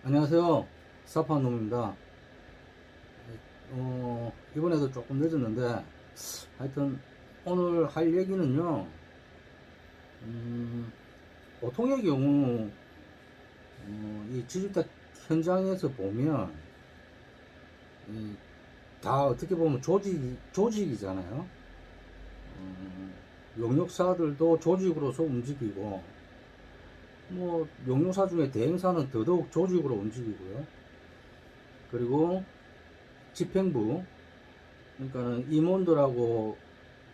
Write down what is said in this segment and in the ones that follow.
안녕하세요. 사파놈입니다. 이번에도 조금 늦었는데, 하여튼, 오늘 할 얘기는요, 보통의 경우, 이 지주택 현장에서 보면, 다 어떻게 보면 조직이잖아요. 용역사들도 조직으로서 움직이고, 뭐, 용역사 중에 대행사는 더더욱 조직으로 움직이고요. 그리고 집행부, 그러니까는 임원들하고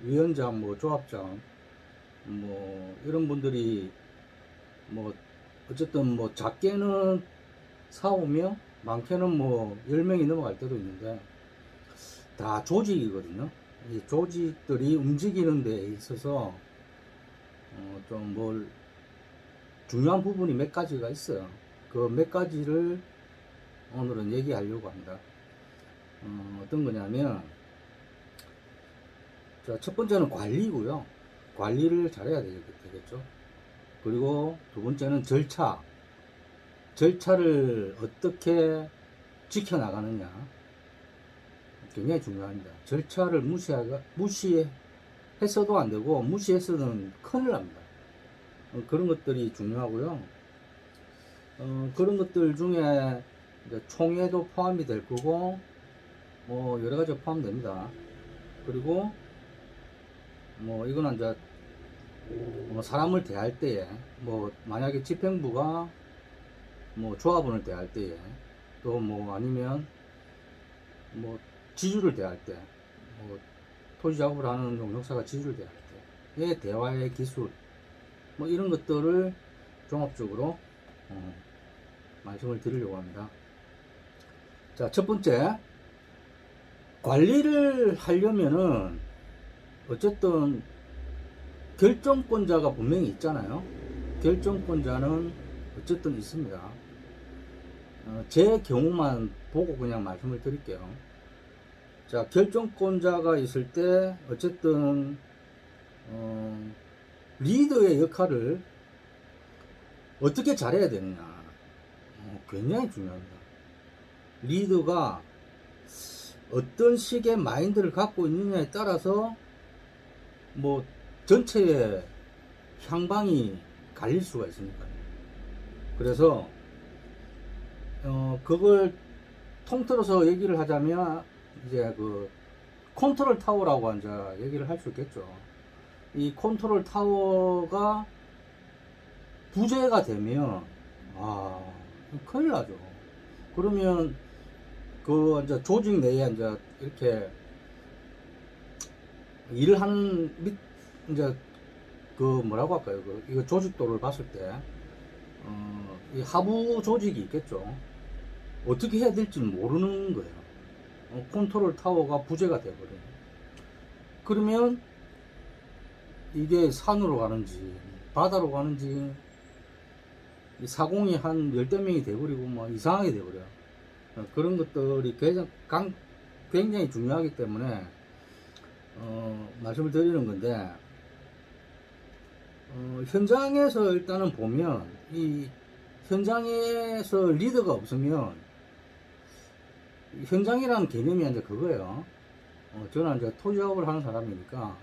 위원장, 뭐 조합장, 뭐 이런 분들이 뭐 어쨌든 뭐 작게는 4~5명, 많게는 뭐 10명이 넘어갈 때도 있는데 다 조직이거든요. 이 조직들이 움직이는 데 있어서 좀 뭘 중요한 부분이 몇 가지가 있어요. 그 몇 가지를 오늘은 얘기하려고 합니다. 어떤 거냐면, 자, 첫 번째는 관리고요. 관리를 잘해야 되겠죠. 그리고 두 번째는 절차를 어떻게 지켜나가느냐. 굉장히 중요합니다. 절차를 무시했어도 안 되고, 무시했어도 큰일 납니다. 그런 것들이 중요하고요. 그런 것들 중에 총회도 포함이 될 거고, 뭐 여러 가지가 포함됩니다. 그리고 뭐 이거는 이제 사람을 대할 때에, 뭐 만약에 집행부가 뭐 조합원을 대할 때에, 또 뭐 아니면 뭐 지주를 대할 때, 뭐 토지 작업을 하는 용역사가 지주를 대할 때의 대화의 기술, 뭐 이런 것들을 종합적으로 말씀을 드리려고 합니다. 자, 첫 번째, 관리를 하려면은 어쨌든 결정권자가 분명히 있잖아요. 결정권자는 어쨌든 있습니다. 제 경우만 보고 그냥 말씀을 드릴게요. 자, 결정권자가 있을 때 어쨌든 리더의 역할을 어떻게 잘해야 되느냐, 굉장히 중요합니다. 리더가 어떤 식의 마인드를 갖고 있느냐에 따라서 뭐 전체의 향방이 갈릴 수가 있으니까요. 그래서 그걸 통틀어서 얘기를 하자면 이제 그 컨트롤 타워라고 이제 얘기를 할 수 있겠죠. 이 컨트롤 타워가 부재가 되면 큰일 나죠. 그러면 그 이제 조직 내에 이제 이렇게 일을 하는 이제 그 뭐라고 할까요? 이거 조직도를 봤을 때 이 하부 조직이 있겠죠. 어떻게 해야 될지는 모르는 거예요. 컨트롤 타워가 부재가 돼버려요. 그러면 이게 산으로 가는지 바다로 가는지 사공이 한 열댓 명이 돼버리고 뭐 이상하게 돼버려요. 그런 것들이 굉장히 중요하기 때문에 말씀을 드리는 건데, 현장에서 일단은 보면 이 현장에서 리더가 없으면, 현장이라는 개념이 이제 그거예요. 저는 이제 토지 작업을 하는 사람이니까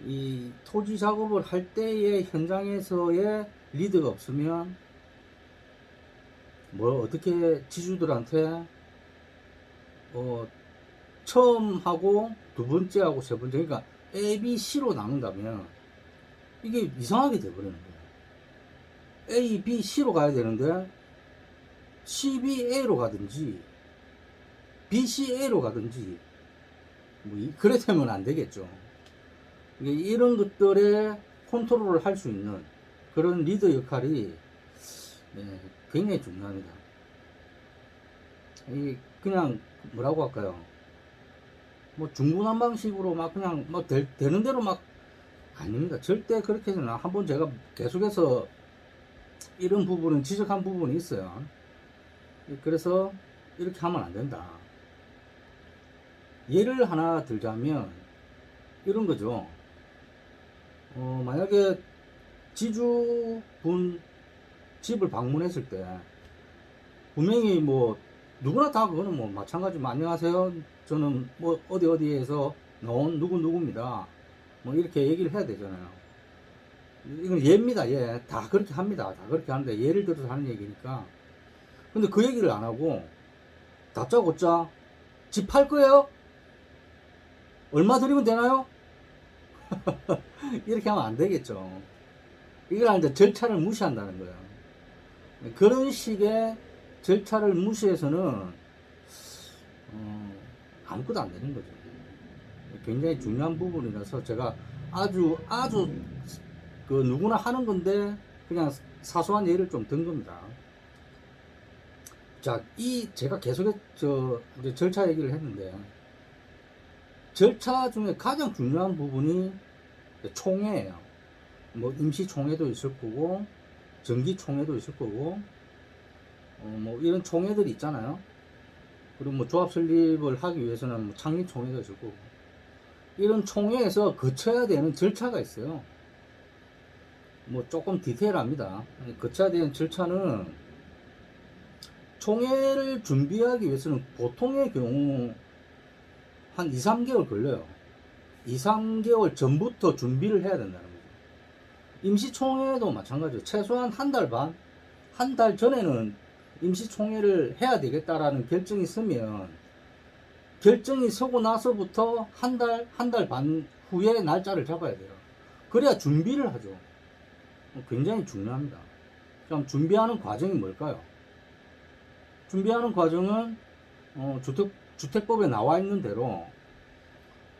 이 토지 작업을 할 때의 현장에서의 리더가 없으면 뭐 어떻게 지주들한테 처음 하고 두 번째 하고 세 번째, 그러니까 A, B, C로 나눈다면 이게 이상하게 돼버리는 거예요. A, B, C로 가야 되는데 C, B, A로 가든지 B, C, A로 가든지 뭐 그래 되면 안 되겠죠. 이런 것들에 컨트롤을 할 수 있는 그런 리더 역할이 굉장히 중요합니다. 그냥 뭐라고 할까요? 뭐 중구난방식으로 막 그냥 뭐 되는 대로 막 아닙니다. 절대 그렇게 해서는, 한번 제가 계속해서 이런 부분은 지적한 부분이 있어요. 그래서 이렇게 하면 안 된다. 예를 하나 들자면 이런 거죠. 만약에 지주분 집을 방문했을 때 분명히 뭐 누구나 다 그거는 뭐 마찬가지. 안녕하세요, 저는 뭐 어디에서 나온 누구입니다, 뭐 이렇게 얘기를 해야 되잖아요. 이건 예입니다. 예, 다 그렇게 합니다. 다 그렇게 하는데 예를 들어서 하는 얘기니까. 근데 그 얘기를 안 하고 다짜고짜 집 팔 거예요? 얼마 드리면 되나요? 이렇게 하면 안 되겠죠. 이걸 이제 절차를 무시한다는 거예요. 그런 식의 절차를 무시해서는 아무것도 안 되는 거죠. 굉장히 중요한 부분이라서 제가 아주 그 누구나 하는 건데 그냥 사소한 예를 좀 든 겁니다. 자, 제가 계속 이제 절차 얘기를 했는데, 절차 중에 가장 중요한 부분이 총회예요. 뭐 임시총회도 있을 거고 정기총회도 있을 거고 뭐 이런 총회들이 있잖아요. 그리고 뭐 조합 설립을 하기 위해서는 뭐 창립총회도 있을 거고, 이런 총회에서 거쳐야 되는 절차가 있어요. 뭐 조금 디테일합니다. 거쳐야 되는 절차는, 총회를 준비하기 위해서는 보통의 경우 한 2, 3개월 걸려요. 2, 3개월 전부터 준비를 해야 된다는 거죠. 임시총회도 마찬가지예요. 최소한 한 달 반, 한 달 전에는 임시총회를 해야 되겠다라는 결정이 서면, 결정이 서고 나서부터 한 달 반 후에 날짜를 잡아야 돼요. 그래야 준비를 하죠. 굉장히 중요합니다. 그럼 준비하는 과정이 뭘까요? 준비하는 과정은 주택법에 나와 있는 대로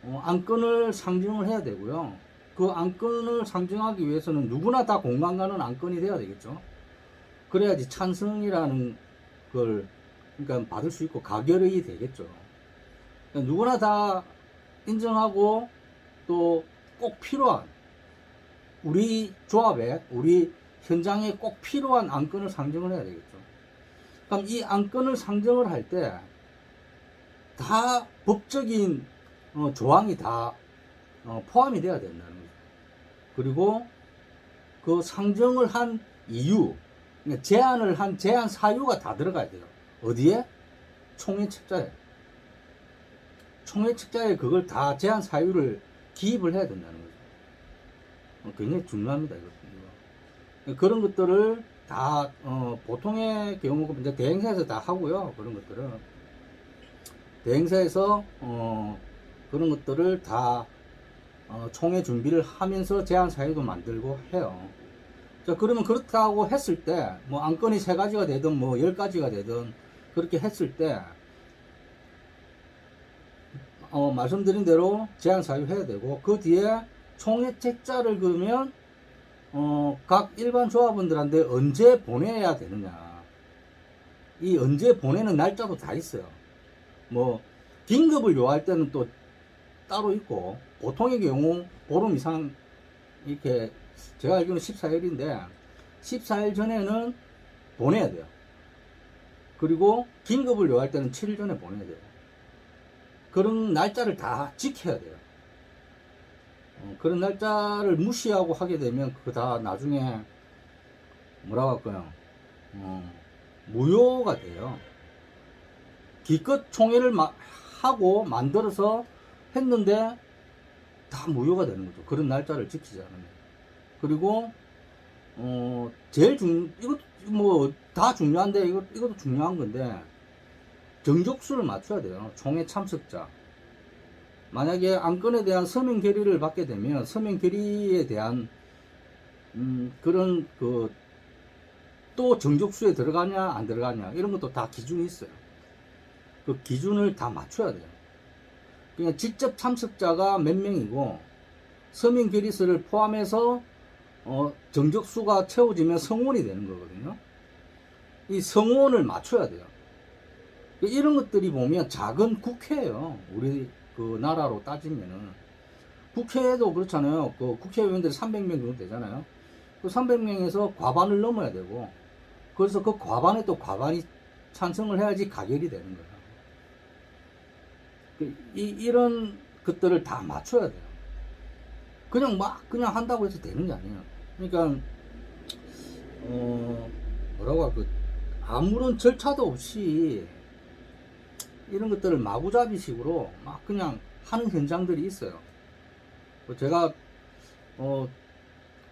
안건을 상정을 해야 되고요. 그 안건을 상정하기 위해서는 누구나 다 공감 가는 안건이 돼야 되겠죠. 그래야지 찬성이라는 걸 그러니까 받을 수 있고 가결이 되겠죠. 그러니까 누구나 다 인정하고 또 꼭 필요한, 우리 조합에, 우리 현장에 꼭 필요한 안건을 상정을 해야 되겠죠. 그럼 이 안건을 상정을 할 때 다 법적인 조항이 다 포함이 돼야 된다는 거죠. 그리고 그 상정을 한 이유, 그러니까 제안을 한 제안 사유가 다 들어가야 돼요. 어디에? 총회 책자에. 총회 책자에 그걸 다 제안 사유를 기입을 해야 된다는 거죠. 굉장히 중요합니다. 이거. 그런 것들을 다 보통의 경우 이제 대행사에서 다 하고요. 그런 것들은 대행사에서 그런 것들을 다 총회 준비를 하면서 제안 사유도 만들고 해요. 자, 그러면 그렇다고 했을 때 뭐 안건이 3가지가 되든 뭐 10가지가 되든 그렇게 했을 때 말씀드린 대로 제안 사유 해야 되고, 그 뒤에 총회 책자를 그러면 각 일반 조합원들한테 언제 보내야 되느냐, 이 언제 보내는 날짜도 다 있어요. 뭐 긴급을 요할 때는 또 따로 있고, 보통의 경우 보름 이상, 이렇게 제가 알기로는 14일인데 14일 전에는 보내야 돼요. 그리고 긴급을 요할 때는 7일 전에 보내야 돼요. 그런 날짜를 다 지켜야 돼요. 그런 날짜를 무시하고 하게 되면 그거 다 나중에 뭐라고 할까요? 무효가 돼요. 기껏 총회를 하고 만들어서 했는데 다 무효가 되는 거죠. 그런 날짜를 지키지 않으면. 그리고 이것도 뭐 다 중요한데 이것도 중요한 건데, 정족수를 맞춰야 돼요. 총회 참석자. 만약에 안건에 대한 서명 결의를 받게 되면 서명 결의에 대한 그런 또 정족수에 들어가냐 안 들어가냐 이런 것도 다 기준이 있어요. 그 기준을 다 맞춰야 돼요. 그냥 직접 참석자가 몇 명이고 서명 결의서를 포함해서 정족수가 채워지면 성원이 되는 거거든요. 이 성원을 맞춰야 돼요. 이런 것들이 보면 작은 국회예요. 우리 그 나라로 따지면은 국회도 그렇잖아요. 그 국회의원들이 300명 정도 되잖아요. 그 300명에서 과반을 넘어야 되고, 그래서 그 과반에 또 과반이 찬성을 해야지 가결이 되는 거예요. 이런 것들을 다 맞춰야 돼요. 그냥 한다고 해서 되는 게 아니에요. 그러니까 뭐라고 할까, 아무런 절차도 없이 이런 것들을 마구잡이식으로 막 그냥 하는 현장들이 있어요. 제가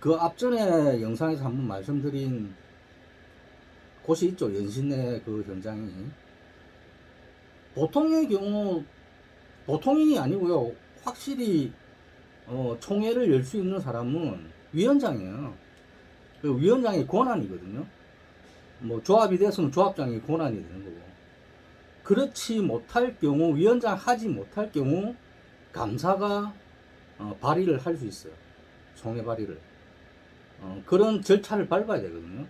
그 앞전에 영상에서 한번 말씀드린 곳이 있죠. 연신내 그 현장이. 보통의 경우, 보통이 아니고요. 확실히 총회를 열 수 있는 사람은 위원장이에요. 그 위원장의 권한이거든요. 뭐 조합이 됐으면 조합장의 권한이 되는 거고. 그렇지 못할 경우, 위원장 하지 못할 경우 감사가 발의를 할 수 있어요. 총회 발의를. 그런 절차를 밟아야 되거든요.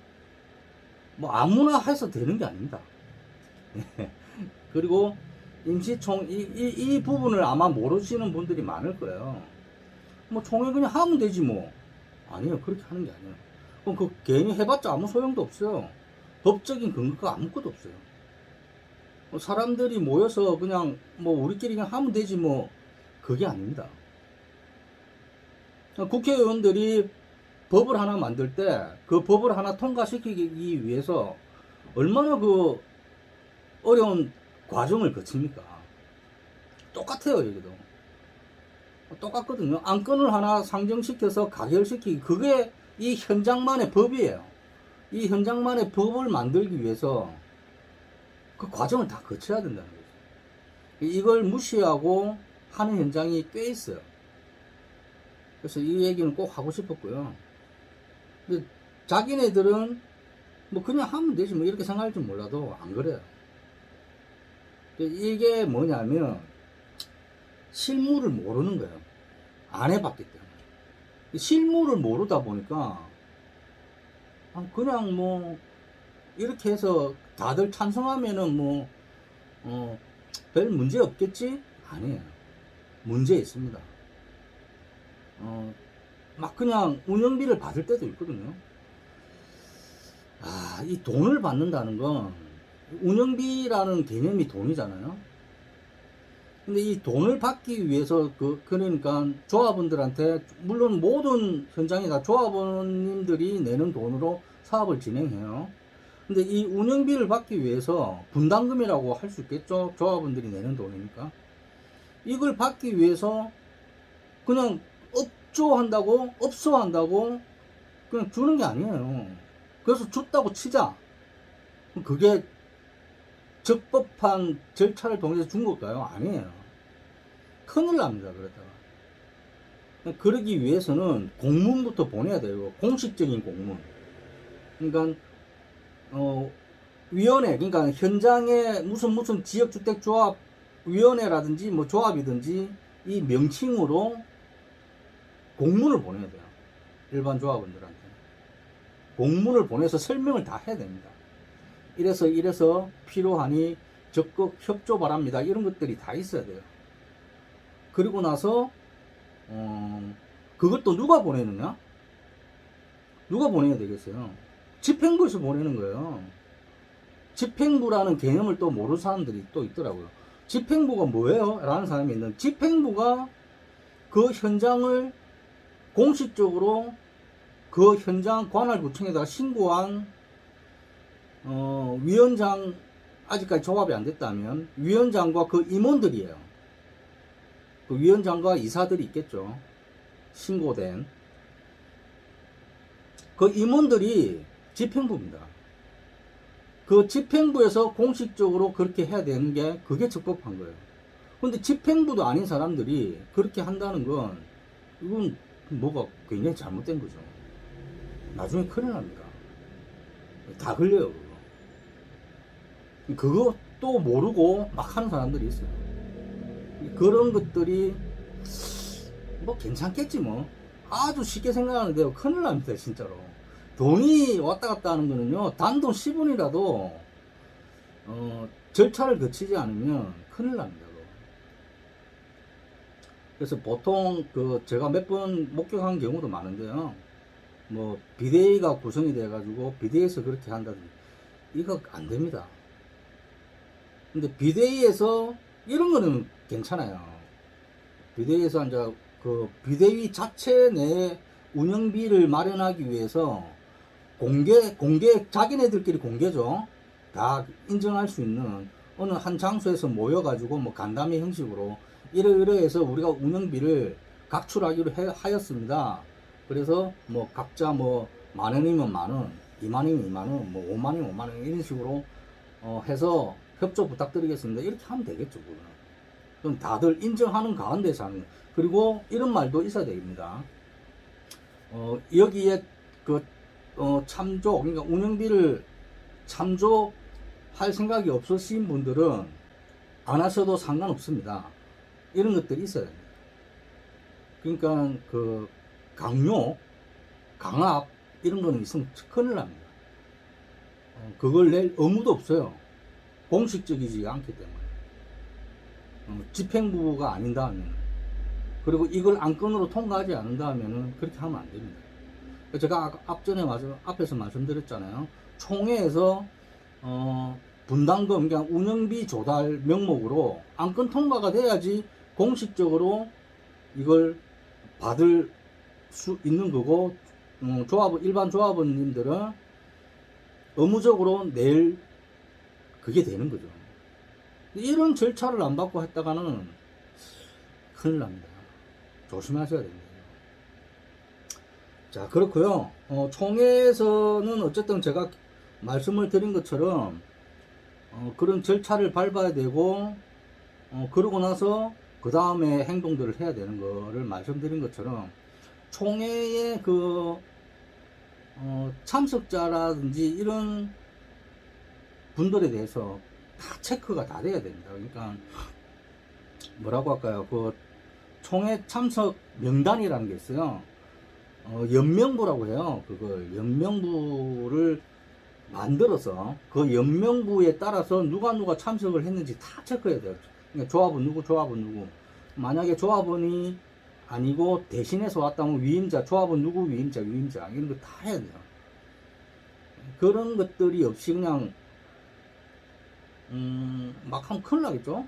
뭐 아무나 해서 되는 게 아닙니다. 그리고 임시총 이 부분을 아마 모르시는 분들이 많을 거예요. 뭐 총회 그냥 하면 되지 뭐. 아니에요. 그렇게 하는 게 아니에요. 그럼 그 괜히 해봤자 아무 소용도 없어요. 법적인 근거가 아무것도 없어요. 사람들이 모여서 그냥 뭐 우리끼리 그냥 하면 되지 뭐. 그게 아닙니다. 국회의원들이 법을 하나 만들 때 그 법을 하나 통과시키기 위해서 얼마나 그 어려운 과정을 거칩니까? 똑같아요. 여기도 똑같거든요. 안건을 하나 상정시켜서 가결시키기, 그게 이 현장만의 법이에요. 이 현장만의 법을 만들기 위해서 그 과정을 다 거쳐야 된다는 거죠. 이걸 무시하고 하는 현장이 꽤 있어요. 그래서 이 얘기는 꼭 하고 싶었고요. 근데 자기네들은 뭐 그냥 하면 되지 뭐 이렇게 생각할지 몰라도 안 그래요. 이게 뭐냐면 실무를 모르는 거예요. 안 해봤기 때문에. 실무를 모르다 보니까 그냥 뭐 이렇게 해서 다들 찬성하면은 뭐 별 문제 없겠지? 아니에요. 문제 있습니다. 막 그냥 운영비를 받을 때도 있거든요. 이 돈을 받는다는 건 운영비라는 개념이 돈이잖아요. 근데 이 돈을 받기 위해서 그러니까 조합원들한테, 물론 모든 현장이 다 조합원님들이 내는 돈으로 사업을 진행해요. 근데 이 운영비를 받기 위해서 분담금이라고 할 수 있겠죠. 조합원들이 내는 돈이니까. 이걸 받기 위해서 그냥 업조한다고, 업소한다고 그냥 주는 게 아니에요. 그래서 줬다고 치자. 그게 적법한 절차를 통해서 준 걸까요? 아니에요. 큰일 납니다. 그러다가. 그러기 위해서는 공문부터 보내야 돼요. 공식적인 공문. 그러니까 위원회, 그러니까 현장에 무슨 지역주택조합 위원회라든지 뭐 조합이든지 이 명칭으로 공문을 보내야 돼요. 일반 조합원들한테 공문을 보내서 설명을 다 해야 됩니다. 이래서 필요하니 적극 협조 바랍니다. 이런 것들이 다 있어야 돼요. 그리고 나서 그걸 또 누가 보내느냐? 누가 보내야 되겠어요? 집행부에서 보내는 거예요. 집행부라는 개념을 또 모르는 사람들이 또 있더라고요. 집행부가 뭐예요? 라는 사람이 있는데, 집행부가 그 현장을 공식적으로 그 현장 관할구청에다가 신고한 위원장, 아직까지 조합이 안 됐다면 위원장과 그 임원들이에요. 그 위원장과 이사들이 있겠죠. 신고된 그 임원들이 집행부입니다. 그 집행부에서 공식적으로 그렇게 해야 되는 게 그게 적법한 거예요. 근데 집행부도 아닌 사람들이 그렇게 한다는 건 이건 뭐가 굉장히 잘못된 거죠. 나중에 큰일 납니다. 다 걸려요. 그것도 모르고 막 하는 사람들이 있어요. 그런 것들이 뭐 괜찮겠지 뭐. 아주 쉽게 생각하는데요. 큰일 납니다. 진짜로. 돈이 왔다 갔다 하는 거는요, 단돈 10원이라도 절차를 거치지 않으면 큰일 납니다. 그래서 보통 제가 몇 번 목격한 경우도 많은데요, 뭐 비대위가 구성이 돼 가지고 비대위에서 그렇게 한다든지, 이거 안 됩니다. 근데 비대위에서 이런 거는 괜찮아요. 비대위에서 이제 그 비대위 자체 내 운영비를 마련하기 위해서 공개 자기네들끼리 공개죠. 다 인정할 수 있는 어느 한 장소에서 모여가지고 뭐 간담회 형식으로 이러이러해서 우리가 운영비를 각출하기로 하였습니다. 그래서 뭐 각자 뭐 만 원이면 만 원, 2만 원이면 2만 원, 뭐 5만 원이면 5만 원 이런 식으로 해서 협조 부탁드리겠습니다. 이렇게 하면 되겠죠, 그거는. 그럼 다들 인정하는 가운데서 하는 거예요. 그리고 이런 말도 있어야 됩니다. 여기에 그 참조, 그러니까 운영비를 참조할 생각이 없으신 분들은 안 하셔도 상관없습니다. 이런 것들이 있어야 됩니다. 그러니까 그 강요, 강압 이런 거는 있으면 큰일 납니다. 그걸 낼 의무도 없어요. 공식적이지 않기 때문에. 집행부가 아닌다면, 그리고 이걸 안건으로 통과하지 않는다면 그렇게 하면 안 됩니다. 제가 앞에서 말씀드렸잖아요. 총회에서 분담금, 그러니까 운영비 조달 명목으로 안건 통과가 돼야지 공식적으로 이걸 받을 수 있는 거고, 일반 조합원님들은 의무적으로 낼 그게 되는 거죠. 이런 절차를 안 받고 했다가는 큰일 납니다. 조심하셔야 됩니다. 자, 그렇고요. 총회에서는 어쨌든 제가 말씀을 드린 것처럼 그런 절차를 밟아야 되고, 그러고 나서 그 다음에 행동들을 해야 되는 거를 말씀드린 것처럼 총회의 그 참석자라든지 이런 분들에 대해서 다 체크가 다 돼야 됩니다. 그러니까 뭐라고 할까요? 그 총회 참석 명단이라는 게 있어요. 연명부라고 해요. 그걸 연명부를 만들어서 그 연명부에 따라서 누가 참석을 했는지 다 체크해야 돼요. 그러니까 조합은 누구, 조합은 누구. 만약에 조합원이 아니고 대신해서 왔다면 위임자, 조합은 누구, 위임자 이런 거 다 해야 돼요. 그런 것들이 없이 그냥 막 하면 큰일 나겠죠.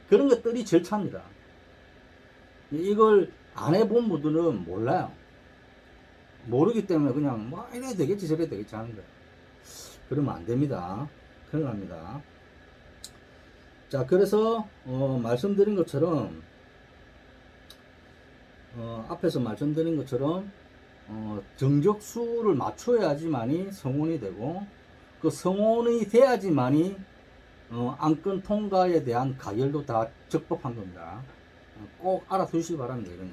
그런 것들이 절차입니다. 이걸 안 해본 분들은 몰라요. 모르기 때문에 그냥 뭐 이래야 되겠지 저래야 되겠지 하는 거예요. 그러면 안 됩니다. 큰일 납니다. 자, 그래서 말씀드린 것처럼 앞에서 말씀드린 것처럼 정적수를 맞춰야지만이 성원이 되고, 그 성원이 돼야지만이 안건 통과에 대한 가결도 다 적법한 겁니다. 꼭 알아두시기 바랍니다. 이런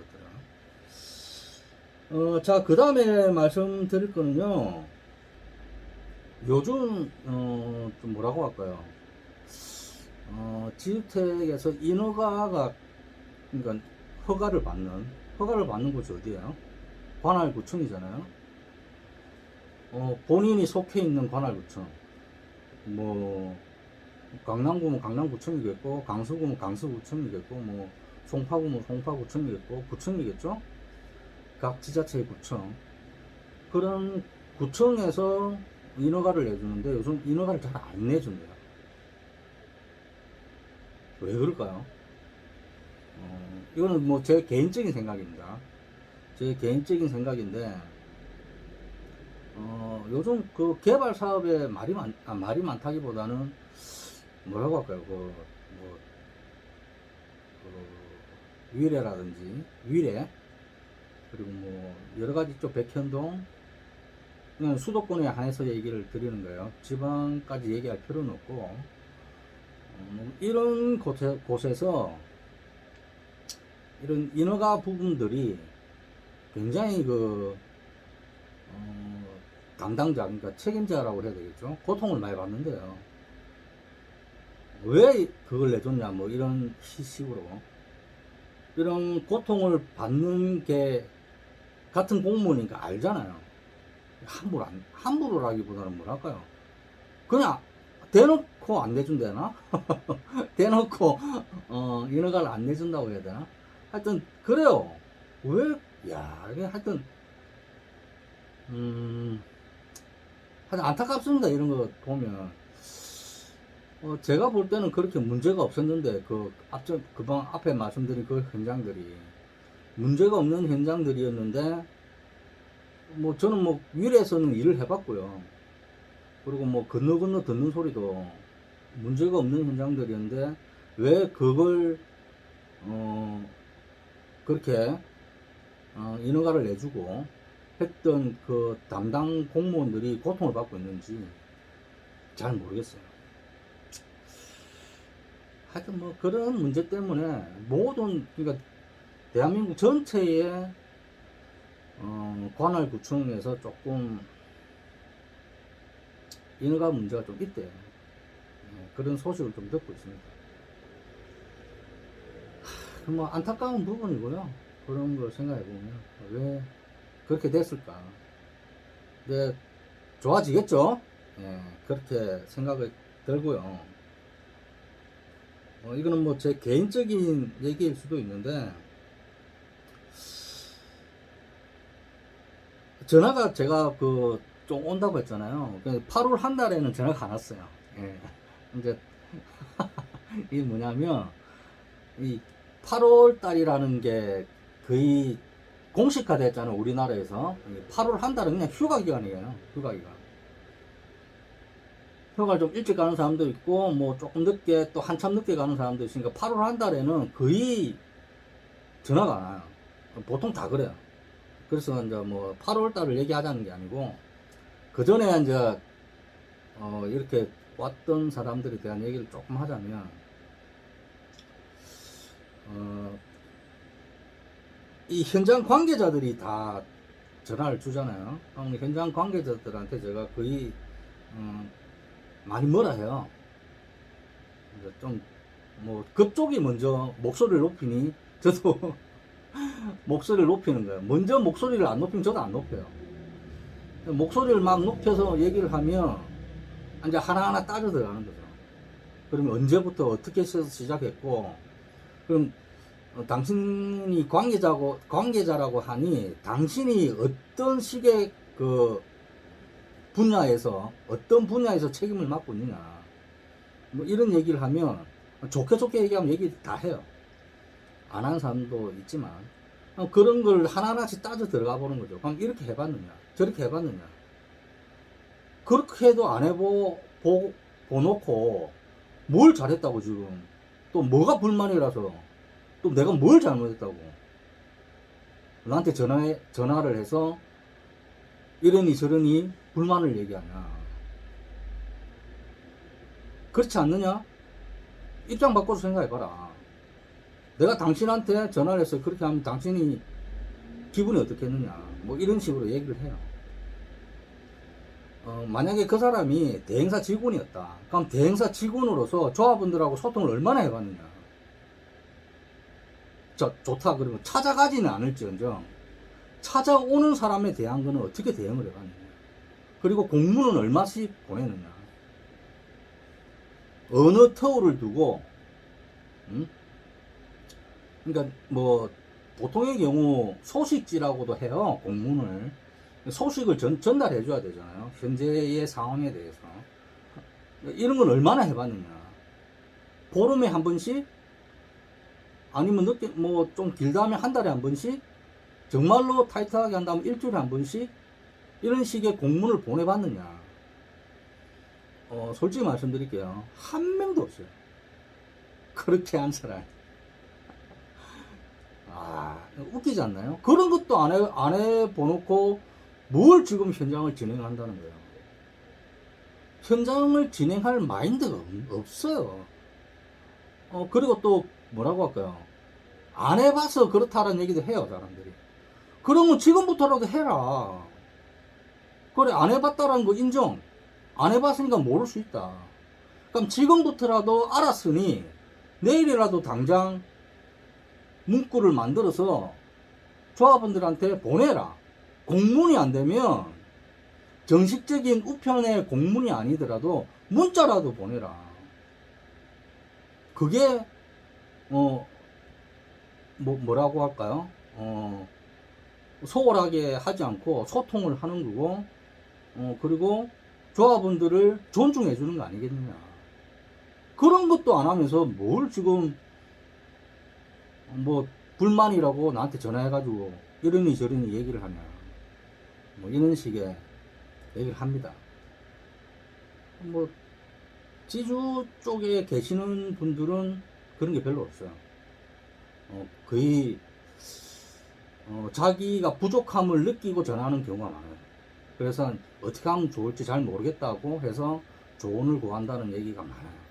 것들은. 자, 그 다음에 말씀드릴 거는요, 요즘 좀 뭐라고 할까요? 지주택에서 인허가가, 그러니까 허가를 받는 곳이 어디예요? 관할구청이잖아요. 본인이 속해 있는 관할구청, 뭐 강남구면 강남구청이겠고, 강서구면 강서구청이겠고, 뭐 송파구면 송파구청이겠고, 구청이겠죠. 각 지자체의 구청, 그런 구청에서 인허가를 내주는데 요즘 인허가를 잘 안 내준대요. 왜 그럴까요? 이거는 뭐 제 개인적인 생각입니다. 제 개인적인 생각인데, 요즘 그 개발 사업에 말이 많다기보다는 뭐라고 할까요? 위례, 그리고 뭐 여러 가지 쪽 백현동, 그냥 수도권에 한해서 얘기를 드리는 거예요. 지방까지 얘기할 필요는 없고, 이런 곳에서 이런 인허가 부분들이 굉장히 담당자, 그러니까 책임자라고 해야 되겠죠. 고통을 많이 받는데요. 왜 그걸 내줬냐, 뭐 이런 식으로. 이런 고통을 받는 게 같은 공무원이니까 알잖아요. 함부로라기보다는 뭐랄까요. 그냥 대놓고 안 내준다나? 대놓고, 인허가를 안 내준다고 해야 되나? 하여튼, 그래요. 왜, 이게 하여튼 안타깝습니다. 이런 거 보면. 제가 볼 때는 그렇게 문제가 없었는데, 앞에 말씀드린 그 현장들이 문제가 없는 현장들이었는데, 뭐 저는 뭐 위례에서는 일을 해봤고요. 그리고 뭐 건너 건너 듣는 소리도 문제가 없는 현장들이었는데 왜 그걸 그렇게 인허가를 내주고 했던 그 담당 공무원들이 고통을 받고 있는지 잘 모르겠어요. 하여튼 뭐 그런 문제 때문에 모든, 그러니까 대한민국 전체의 관할구청에서 조금 인허가 문제가 좀 있대요. 그런 소식을 좀 듣고 있습니다. 뭐 안타까운 부분이고요. 그런 걸 생각해 보면 왜 그렇게 됐을까? 근데 좋아지겠죠? 예, 그렇게 생각이 들고요. 이거는 뭐 제 개인적인 얘기일 수도 있는데, 전화가 제가 그 좀 온다고 했잖아요. 8월 한 달에는 전화가 안 왔어요. 예. 이제 이게 뭐냐면 이 8월 달이라는 게 거의 공식화 됐잖아요. 우리나라에서 8월 한 달은 그냥 휴가 기간이에요. 휴가 기간. 휴가를 좀 일찍 가는 사람도 있고 뭐 조금 늦게 또 한참 늦게 가는 사람도 있으니까 8월 한 달에는 거의 전화가 안 와요. 보통 다 그래요. 그래서 이제 뭐 8월 달을 얘기하자는 게 아니고 그 전에 이제 이렇게 왔던 사람들에 대한 얘기를 조금 하자면 이 현장 관계자들이 다 전화를 주잖아요. 현장 관계자들한테 제가 거의 많이 뭐라 해요. 좀 뭐 그쪽이 먼저 목소리를 높이니 저도 목소리를 높이는 거예요. 먼저 목소리를 안 높이면 저도 안 높여요. 목소리를 막 높여서 얘기를 하면 이제 하나하나 따져 들어가는 거죠. 그러면 언제부터 어떻게 해서 시작했고, 그럼 당신이 관계자라고 하니 당신이 어떤 식의 그 분야에서 어떤 분야에서 책임을 맡고 있느냐, 뭐 이런 얘기를 하면 좋게 얘기하면 얘기 다 해요. 안 하는 사람도 있지만 그런 걸 하나하나씩 따져 들어가 보는 거죠. 그럼 이렇게 해봤느냐, 저렇게 해봤느냐. 그렇게 해도 안 보놓고 뭘 잘했다고 지금, 또 뭐가 불만이라서, 또 내가 뭘 잘못했다고 나한테 전화를 해서 이러니 저러니 불만을 얘기하냐. 그렇지 않느냐? 입장 바꿔서 생각해봐라. 내가 당신한테 전화를 해서 그렇게 하면 당신이 기분이 어떻겠느냐, 뭐 이런 식으로 얘기를 해요. 만약에 그 사람이 대행사 직원이었다. 그럼 대행사 직원으로서 조합원들하고 소통을 얼마나 해봤느냐. 좋다 그러면 찾아가지는 않을지언정 찾아오는 사람에 대한 거는 어떻게 대응을 해봤느냐. 그리고 공문은 얼마씩 보내느냐. 어느 터울을 두고, 그러니까 뭐 보통의 경우 소식지라고도 해요. 공문을 소식을 전달해 줘야 되잖아요. 현재의 상황에 대해서. 이런 건 얼마나 해봤느냐. 보름에 한 번씩, 아니면 늦게 뭐 좀 길다 하면 한 달에 한 번씩, 정말로 타이트하게 한다면 일주일에 한 번씩, 이런 식의 공문을 보내봤느냐. 솔직히 말씀드릴게요. 한 명도 없어요. 그렇게 한 사람. 웃기지 않나요? 그런 것도 안 해보놓고 뭘 지금 현장을 진행한다는 거예요. 현장을 진행할 마인드가 없어요. 그리고 또 뭐라고 할까요? 안 해봐서 그렇다라는 얘기도 해요, 사람들이. 그러면 지금부터라도 해라. 그래, 안 해봤다라는 거 인정. 안 해봤으니까 모를 수 있다. 그럼 지금부터라도 알았으니 내일이라도 당장 문구를 만들어서 조합원들한테 보내라. 공문이 안 되면 정식적인 우편의 공문이 아니더라도 문자라도 보내라. 그게 뭐라고 할까요? 소홀하게 하지 않고 소통을 하는 거고, 그리고 조합원들을 존중해 주는 거 아니겠느냐. 그런 것도 안 하면서 뭘 지금 뭐 불만이라고 나한테 전화해가지고 이러니 저러니 얘기를 하냐, 뭐 이런 식의 얘기를 합니다. 뭐 지주 쪽에 계시는 분들은 그런 게 별로 없어요. 거의 자기가 부족함을 느끼고 전하는 경우가 많아요. 그래서 어떻게 하면 좋을지 잘 모르겠다고 해서 조언을 구한다는 얘기가 많아요.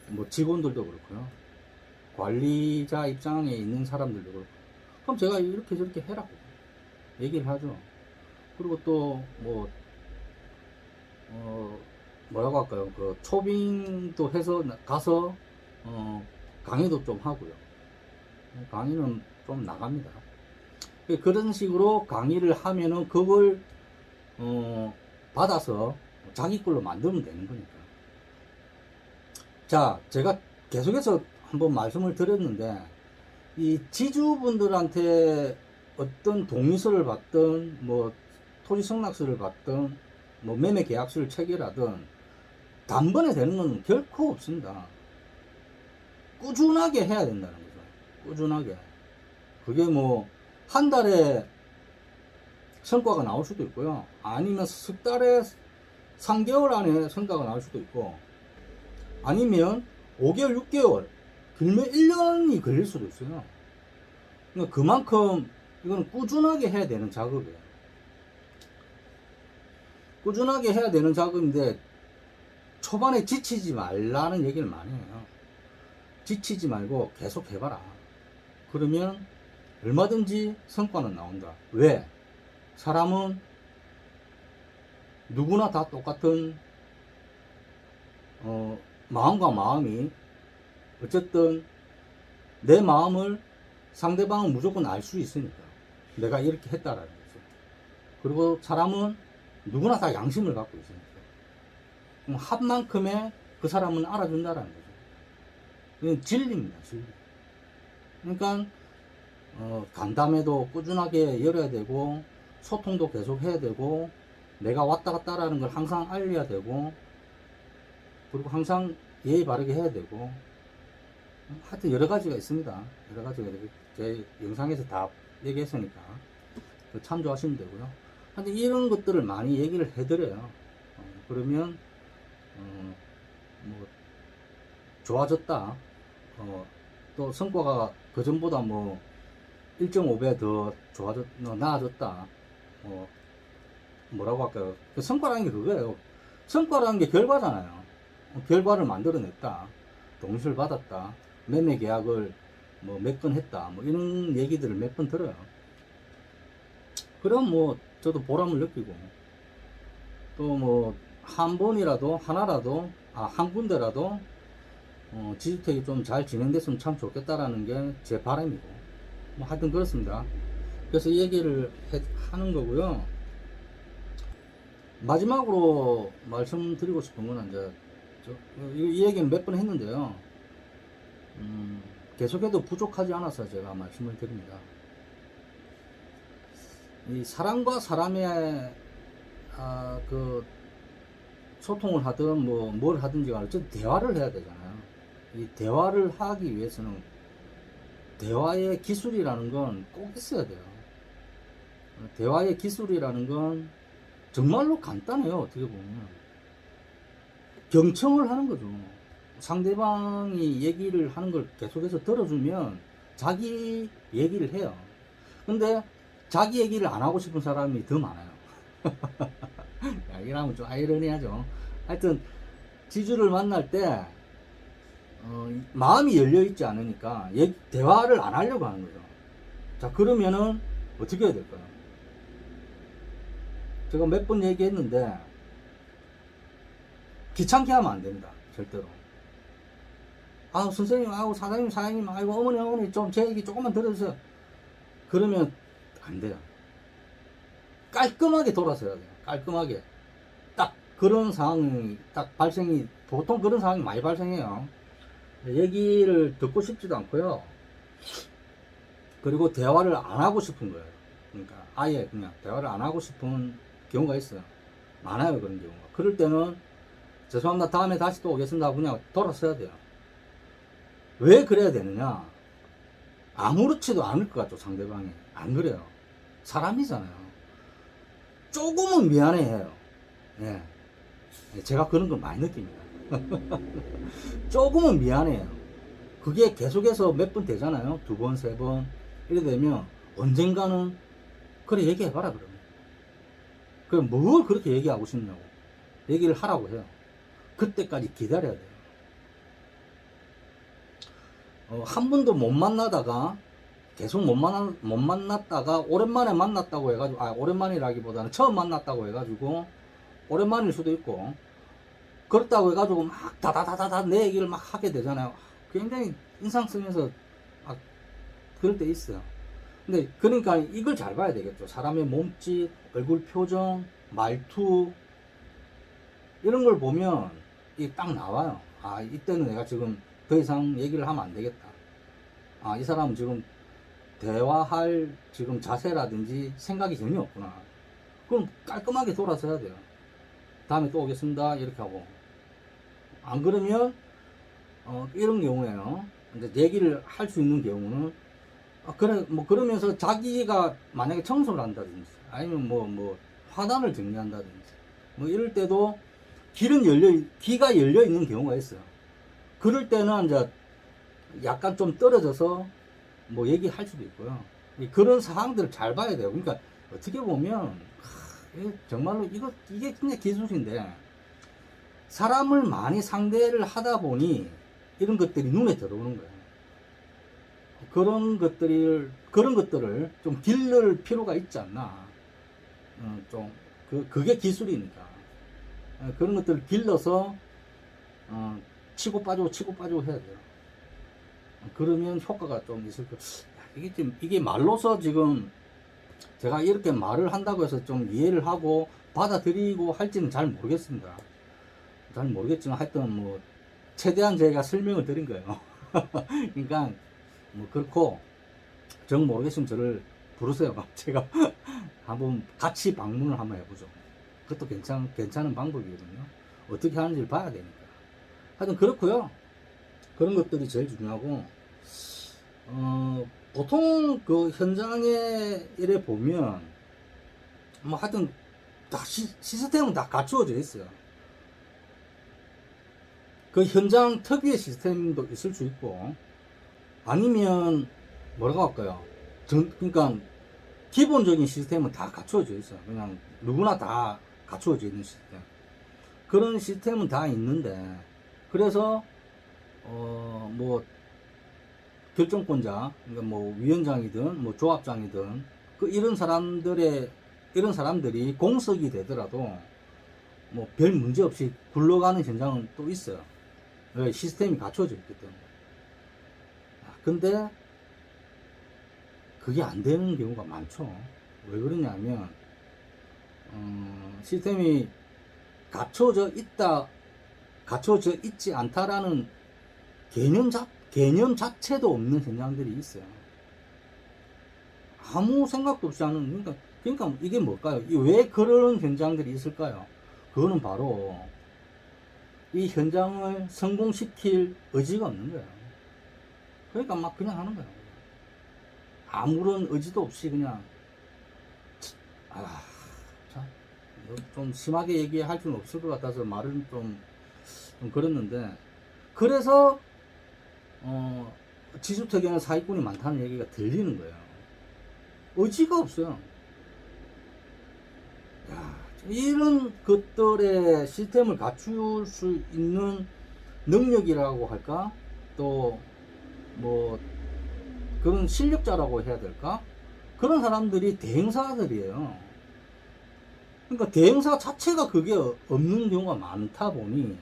뭐 직원들도 그렇고요. 관리자 입장에 있는 사람들도 그렇고. 그럼 제가 이렇게 저렇게 해라고 얘기를 하죠. 그리고 또 뭐 뭐라고 할까요? 그 초빙도 해서 가서 강의도 좀 하고요. 강의는 좀 나갑니다. 그런 식으로 강의를 하면은 그걸 받아서 자기 걸로 만들면 되는 거니까. 자, 제가 계속해서 한번 말씀을 드렸는데 이 지주분들한테 어떤 동의서를 받든 뭐 토지 승낙서를 받든 뭐 매매 계약서를 체결하든 단번에 되는 건 결코 없습니다. 꾸준하게 해야 된다는 거죠. 꾸준하게. 그게 뭐 한 달에 성과가 나올 수도 있고요. 아니면 석 달에 3개월 안에 성과가 나올 수도 있고, 아니면 5개월, 6개월, 길면 1년이 걸릴 수도 있어요. 그러니까 그만큼 이건 꾸준하게 해야 되는 작업이에요. 꾸준하게 해야 되는 작업인데 초반에 지치지 말라는 얘기를 많이 해요. 지치지 말고 계속 해봐라. 그러면 얼마든지 성과는 나온다. 왜? 사람은 누구나 다 똑같은 마음과 마음이, 어쨌든 내 마음을 상대방은 무조건 알 수 있으니까 내가 이렇게 했다라는 거죠. 그리고 사람은 누구나 다 양심을 갖고 있으니까 한 만큼의 그 사람은 알아준다라는 거죠. 이건 진리입니다. 진리. 그러니까 간담회도 꾸준하게 열어야 되고, 소통도 계속 해야 되고, 내가 왔다 갔다라는 걸 항상 알려야 되고, 그리고 항상 예의 바르게 해야 되고, 하여튼 여러 가지가 있습니다. 여러 가지가 제 영상에서 다 얘기했으니까 참조하시면 되고요. 하여튼 이런 것들을 많이 얘기를 해드려요. 그러면 뭐 좋아졌다. 또 성과가 그전보다 뭐 1.5배 더 나아졌다. 뭐라고 할까요? 성과라는 게 그거예요. 성과라는 게 결과잖아요. 결과를 만들어냈다. 동의서를 받았다. 매매 계약을 뭐 몇 건 했다. 뭐 이런 얘기들을 몇 번 들어요. 그럼 뭐 저도 보람을 느끼고, 또 뭐 한 번이라도 하나라도 한 군데라도 지주택이 좀 잘 진행됐으면 참 좋겠다라는 게 제 바람이고, 뭐 하여튼 그렇습니다. 그래서 이 얘기를 하는 거고요. 마지막으로 말씀드리고 싶은 거는 이제 이 얘기는 몇 번 했는데요. 계속해도 부족하지 않아서 제가 말씀을 드립니다. 이 사람과 사람의 그 소통을 하든 뭐 뭘 하든지 간에 어쨌든 대화를 해야 되잖아요. 이 대화를 하기 위해서는 대화의 기술이라는 건 꼭 있어야 돼요. 대화의 기술이라는 건 정말로 간단해요. 어떻게 보면 경청을 하는 거죠. 상대방이 얘기를 하는 걸 계속해서 들어주면 자기 얘기를 해요. 근데 자기 얘기를 안 하고 싶은 사람이 더 많아요. 이러면 좀 아이러니하죠. 하여튼 지주를 만날 때 마음이 열려있지 않으니까 대화를 안 하려고 하는 거죠. 자, 그러면은 어떻게 해야 될까요? 제가 몇 번 얘기했는데 귀찮게 하면 안 됩니다. 절대로. 선생님, 사장님, 아이고, 어머니, 좀 제 얘기 조금만 들어주세요. 그러면 안 돼요. 깔끔하게 돌아서야 돼요. 깔끔하게. 딱 그런 상황이 딱 발생이, 보통 그런 상황이 많이 발생해요. 얘기를 듣고 싶지도 않고요. 그리고 대화를 안 하고 싶은 거예요. 그러니까 아예 그냥 대화를 안 하고 싶은 경우가 있어요. 많아요, 그런 경우가. 그럴 때는 죄송합니다. 다음에 다시 또 오겠습니다. 그냥 돌아서야 돼요. 왜 그래야 되느냐? 아무렇지도 않을 것 같죠, 상대방이. 안 그래요. 사람이잖아요. 조금은 미안해해요. 예. 제가 그런 걸 많이 느낍니다. 조금은 미안해요. 그게 계속해서 몇 번 되잖아요. 두 번, 세 번. 이래 되면 언젠가는 그래 얘기해봐라 그러면. 그럼 뭘 그렇게 얘기하고 싶냐고. 얘기를 하라고 해요. 그때까지 기다려야 돼요. 한 번도 못 만나다가 계속 못 만났다가 오랜만에 만났다고 해가지고, 오랜만이라기보다는 처음 만났다고 해가지고 오랜만일 수도 있고, 그렇다고 해가지고 막 다다다다다 내 얘기를 막 하게 되잖아요. 굉장히 인상 쓰면서 그럴 때 있어요. 근데 그러니까 이걸 잘 봐야 되겠죠. 사람의 몸짓, 얼굴 표정, 말투 이런 걸 보면 이게 딱 나와요. 이때는 내가 지금 더 이상 얘기를 하면 안 되겠다. 이 사람은 지금 대화할 지금 자세라든지 생각이 전혀 없구나. 그럼 깔끔하게 돌아서 해야 돼요. 다음에 또 오겠습니다. 이렇게 하고. 안 그러면 이런 경우에요. 이제 얘기를 할 수 있는 경우는 그래 뭐 그러면서 자기가 만약에 청소를 한다든지 아니면 뭐 화단을 정리한다든지 뭐 이럴 때도 귀가 열려 있는 경우가 있어요. 그럴 때는 이제 약간 좀 떨어져서 뭐 얘기할 수도 있고요. 그런 상황들을 잘 봐야 돼요. 그러니까 어떻게 보면 정말로 이게 진짜 기술인데, 사람을 많이 상대를 하다 보니 이런 것들이 눈에 들어오는 거예요. 그런 것들을 좀 기를 필요가 있지 않나. 그게 기술이니까. 그런 것들을 길러서 치고 빠지고 해야 돼요. 그러면 효과가 좀 있을 거예요. 이게 말로서 지금 제가 이렇게 말을 한다고 해서 좀 이해를 하고 받아들이고 할지는 잘 모르겠습니다. 잘 모르겠지만 하여튼 뭐 최대한 제가 설명을 드린 거예요. 그러니까 뭐 그렇고 정 모르겠으면 저를 부르세요. 제가 한번 같이 방문을 한번 해보죠. 그것도 괜찮은 방법이거든요. 어떻게 하는지를 봐야 되니까. 하여튼 그렇고요. 그런 것들이 제일 중요하고, 보통 그 현장에 이래 보면 뭐 하여튼 다 시스템은 다 갖추어져 있어요. 그 현장 특유의 시스템도 있을 수 있고, 아니면 뭐라고 할까요? 그러니까 기본적인 시스템은 다 갖추어져 있어요. 그냥 누구나 다 갖추어져 있는 시스템. 그런 시스템은 다 있는데, 그래서 뭐 결정권자, 그러니까 뭐 위원장이든 뭐 조합장이든 이런 사람들이 공석이 되더라도 뭐 별 문제 없이 굴러가는 현장은 또 있어요. 왜? 시스템이 갖춰져 있기 때문에. 근데 그게 안 되는 경우가 많죠. 왜 그러냐면 시스템이 갖춰져 있지 않다라는 개념 자체도 없는 현장들이 있어요. 아무 생각도 없이 하는, 그러니까 이게 뭘까요? 왜 그런 현장들이 있을까요? 그거는 바로 이 현장을 성공시킬 의지가 없는 거예요. 그러니까 막 그냥 하는 거예요. 아무런 의지도 없이 그냥, 좀 심하게 얘기할 수는 없을 것 같아서 말은 좀 그랬는데, 그래서 지주택에는 사기꾼이 많다는 얘기가 들리는 거예요. 의지가 없어요. 이런 것들의 시스템을 갖출 수 있는 능력이라고 할까? 또 뭐 그런 실력자라고 해야 될까? 그런 사람들이 대행사들이에요. 그러니까 대행사 자체가 그게 없는 경우가 많다 보니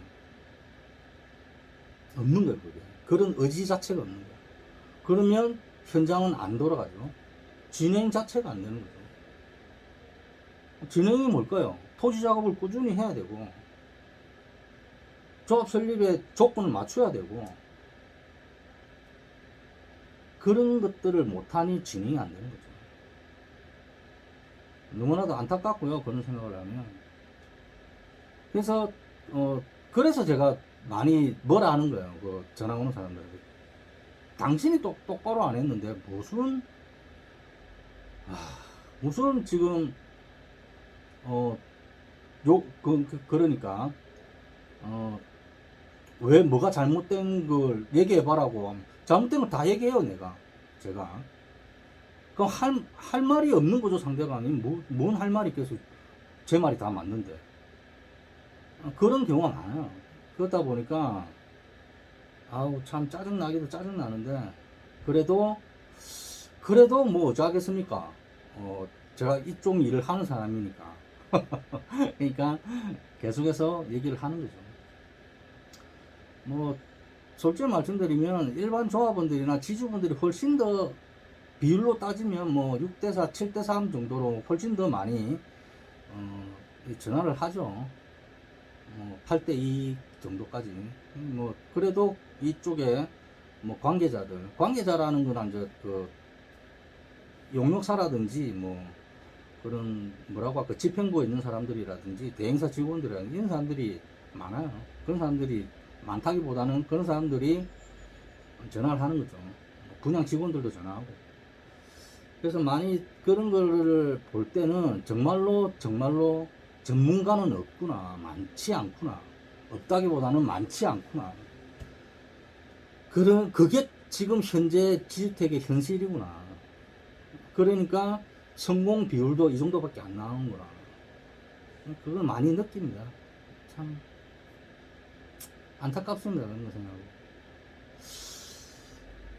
없는 거예요. 그게. 그런 의지 자체가 없는 거예요. 그러면 현장은 안 돌아가죠. 진행 자체가 안 되는 거죠. 진행이 뭘까요? 토지 작업을 꾸준히 해야 되고, 조합 설립에 조건을 맞춰야 되고, 그런 것들을 못하니 진행이 안 되는 거죠. 너무나도 안타깝고요. 그런 생각을 하면. 그래서 제가 많이 뭐라 하는 거예요. 그 전화 오는 사람들한테. 당신이 똑바로 안 했는데 무슨 지금 그러니까 왜 뭐가 잘못된 걸 얘기해 봐라고. 잘못된 걸 다 얘기해요, 제가. 그럼 할 말이 없는 거죠, 상대방이. 뭔 할 말이 있겠어. 제 말이 다 맞는데. 그런 경우가 많아요. 그러다 보니까, 아우, 참 짜증나기도 짜증나는데, 그래도 뭐 어쩌겠습니까? 제가 이쪽 일을 하는 사람이니까. 그러니까 계속해서 얘기를 하는 거죠. 뭐, 솔직히 말씀드리면, 일반 조합원들이나 지주분들이 훨씬 더 비율로 따지면 뭐 6대4, 7대3 정도로 훨씬 더 많이 전화를 하죠. 8대2 정도까지. 뭐 그래도 이쪽에 뭐 관계자라는 건 이제 그 용역사라든지 뭐 그런 뭐라고 할까 지평부에 있는 사람들이라든지 대행사 직원들이라든지 이런 사람들이 많아요. 그런 사람들이 많다기보다는 그런 사람들이 전화를 하는 거죠. 분양 직원들도 전화하고. 그래서 많이 그런 거를 볼 때는 정말로 전문가는 없구나, 많지 않구나, 없다기보다는 많지 않구나. 그게 지금 현재 지주택의 현실이구나. 그러니까 성공 비율도 이 정도밖에 안 나오는구나. 그걸 많이 느낍니다. 참 안타깝습니다. 그런 거 생각하고.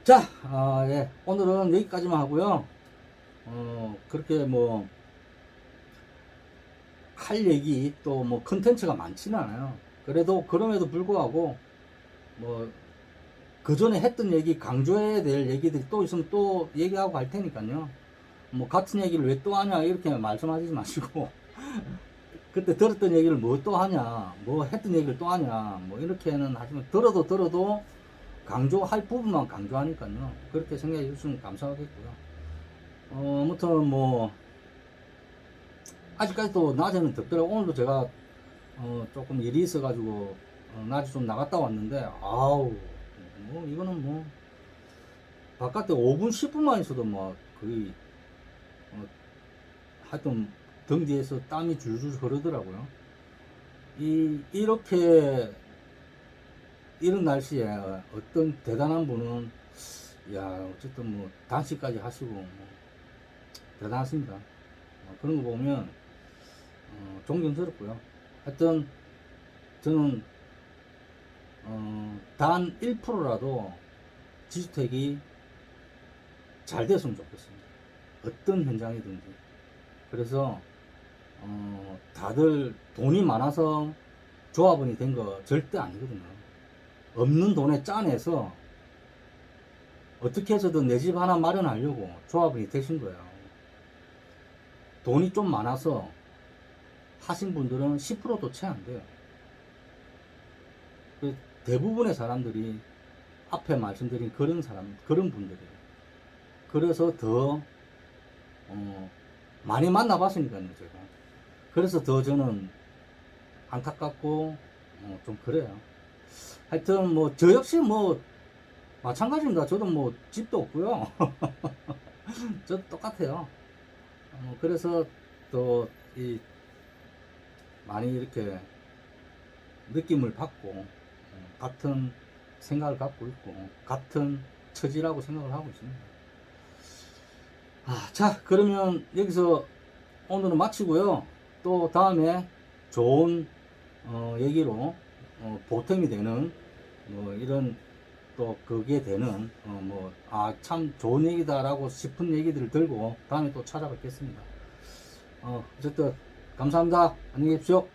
자, 예. 오늘은 여기까지만 하고요. 그렇게 뭐, 할 얘기, 또 뭐, 컨텐츠가 많지는 않아요. 그래도, 그럼에도 불구하고, 뭐, 그 전에 했던 얘기, 강조해야 될 얘기들이 또 있으면 또 얘기하고 갈 테니까요. 뭐, 같은 얘기를 왜 또 하냐, 이렇게 말씀하시지 마시고, 그때 들었던 얘기를 뭐 또 하냐, 뭐 했던 얘기를 또 하냐, 뭐, 이렇게는 하지만, 들어도 강조할 부분만 강조하니까요. 그렇게 생각해 주시면 감사하겠고요. 아무튼 뭐 아직까지도 낮에는 덥더라고. 오늘도 제가 조금 일이 있어가지고 낮에 좀 나갔다 왔는데 아우 뭐 이거는 뭐 바깥에 5분 10분만 있어도 뭐 거의 하여튼 등 뒤에서 땀이 줄줄 흐르더라고요. 이렇게 이런 날씨에 어떤 대단한 분은 야 어쨌든 뭐 단식까지 하시고 뭐 대단하십니다. 그런 거 보면 존경스럽고요. 하여튼 저는 단 1%라도 지주택이 잘 됐으면 좋겠습니다. 어떤 현장이든지. 그래서 다들 돈이 많아서 조합원이 된 거 절대 아니거든요. 없는 돈에 짜내서 어떻게 해서든 내 집 하나 마련하려고 조합원이 되신 거예요. 돈이 좀 많아서 하신 분들은 10%도 채 안 돼요. 대부분의 사람들이 앞에 말씀드린 그런 분들이에요. 그래서 더 많이 만나봤으니까요, 제가. 그래서 더 저는 안타깝고 좀 그래요. 하여튼 뭐 저 역시 뭐 마찬가지입니다. 저도 뭐 집도 없고요. 저도 똑같아요. 그래서 또 많이 이렇게 느낌을 받고 같은 생각을 갖고 있고 같은 처지라고 생각을 하고 있습니다. 자, 그러면 여기서 오늘은 마치고요. 또 다음에 좋은 얘기로 보탬이 되는 뭐 이런 또 그게 되는 참 좋은 얘기다라고 싶은 얘기들을 들고 다음에 또 찾아뵙겠습니다. 어쨌든 감사합니다. 안녕히 계십시오.